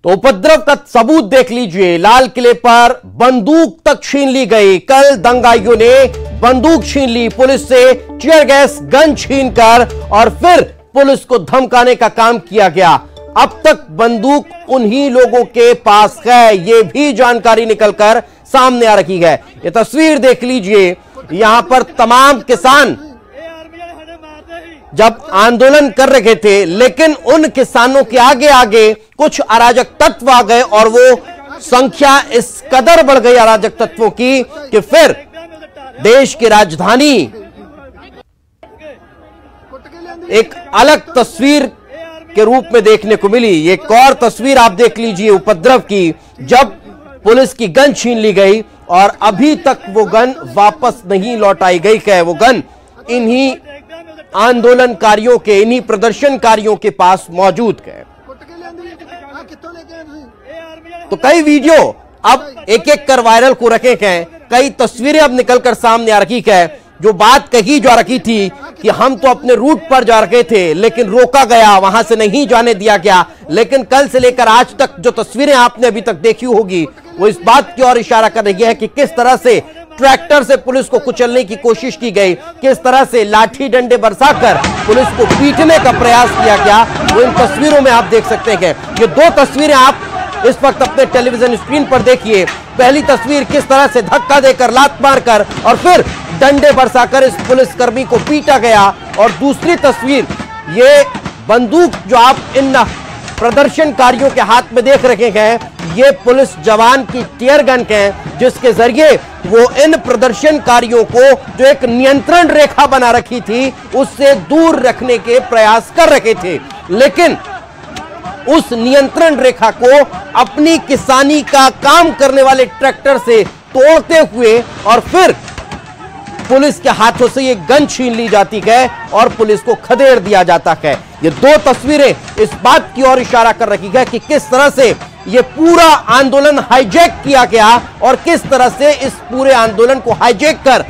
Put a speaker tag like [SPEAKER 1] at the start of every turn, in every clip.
[SPEAKER 1] तो उपद्रव का सबूत देख लीजिए। लाल किले पर बंदूक तक छीन ली गई। कल दंगाइयों ने बंदूक छीन ली, पुलिस से टीयर गैस गन छीनकर और फिर पुलिस को धमकाने का काम किया गया। अब तक बंदूक उन्हीं लोगों के पास है, यह भी जानकारी निकलकर सामने आ रही है। ये तस्वीर देख लीजिए, यहां पर तमाम किसान जब आंदोलन कर रहे थे, लेकिन उन किसानों के आगे आगे कुछ अराजक तत्व आ गए और वो संख्या इस कदर बढ़ गई अराजक तत्वों की कि फिर देश की राजधानी एक अलग तस्वीर के रूप में देखने को मिली। एक और तस्वीर आप देख लीजिए उपद्रव की, जब पुलिस की गन छीन ली गई और अभी तक वो गन वापस नहीं लौटाई गई है। वो गन इन्हीं आंदोलनकारियों के, इन्हीं प्रदर्शनकारियों के पास मौजूद है। तो कई वीडियो अब एक एक कर वायरल हो रखे हैं, कई तस्वीरें अब निकलकर सामने आ रही है। जो बात कही जा रही थी कि हम तो अपने रूट पर जा रहे थे लेकिन रोका गया, वहां से नहीं जाने दिया गया, लेकिन कल से लेकर आज तक जो तस्वीरें आपने अभी तक देखी होगी वो इस बात की ओर इशारा कर रही है कि किस तरह से ट्रैक्टर से पुलिस को कुचलने की कोशिश की गई, किस तरह से लाठी डंडे बरसाकर पुलिस को पीटने का प्रयास किया गया। वो इन तस्वीरों में आप देख सकते हैं। ये दो तस्वीरें आप इस वक्त अपने टेलीविजन स्क्रीन पर देखिए। पहली तस्वीर किस तरह से धक्का देकर, लात मारकर और फिर डंडे बरसाकर इस पुलिसकर्मी को पीटा गया, और दूसरी तस्वीर ये बंदूक जो आप इन प्रदर्शनकारियों के हाथ में देख रहे हैं, ये पुलिस जवान की टीयर गन है, जिसके जरिए वो इन प्रदर्शनकारियों को जो एक नियंत्रण रेखा बना रखी थी उससे दूर रखने के प्रयास कर रहे थे, लेकिन उस नियंत्रण रेखा को अपनी किसानी का काम करने वाले ट्रैक्टर से तोड़ते हुए और फिर पुलिस के हाथों से ये गन छीन ली जाती है और पुलिस को खदेड़ दिया जाता है। ये दो तस्वीरें इस बात की ओर इशारा कर रही है कि किस तरह से ये पूरा आंदोलन हाईजैक किया गया और किस तरह से इस पूरे आंदोलन को हाईजैक कर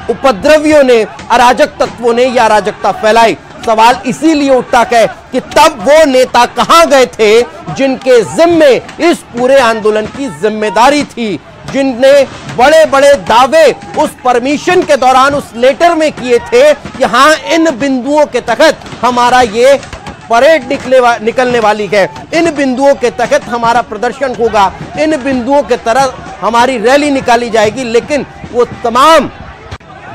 [SPEAKER 1] उपद्रवियों ने, अराजक तत्वों ने यह अराजकता फैलाई। सवाल इसीलिए उठता है कि तब वो नेता कहां गए थे जिनके जिम्मे इस पूरे आंदोलन की जिम्मेदारी थी, जिनने बड़े बड़े दावे उस परमिशन के दौरान उस लेटर में किए थे कि हां इन बिंदुओं के तहत हमारा ये परेड निकलने वाली है, इन बिंदुओं के तहत हमारा प्रदर्शन होगा, इन बिंदुओं के तरह हमारी रैली निकाली जाएगी, लेकिन वो तमाम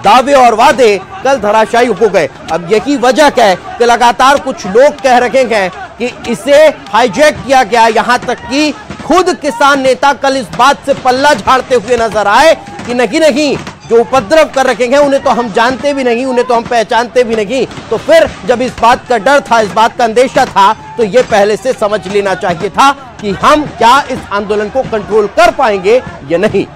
[SPEAKER 1] दावे और वादे कल धराशायी हो गए। अब यही वजह है कि लगातार कुछ लोग कह रहे हैं कि इसे हाईजैक किया गया, यहां तक कि खुद किसान नेता कल इस बात से पल्ला झाड़ते हुए नजर आए कि नहीं, जो उपद्रव कर रखे हैं उन्हें तो हम जानते भी नहीं, उन्हें तो हम पहचानते भी नहीं। तो फिर जब इस बात का डर था, इस बात का अंदेशा था, तो यह पहले से समझ लेना चाहिए था कि हम क्या इस आंदोलन को कंट्रोल कर पाएंगे या नहीं।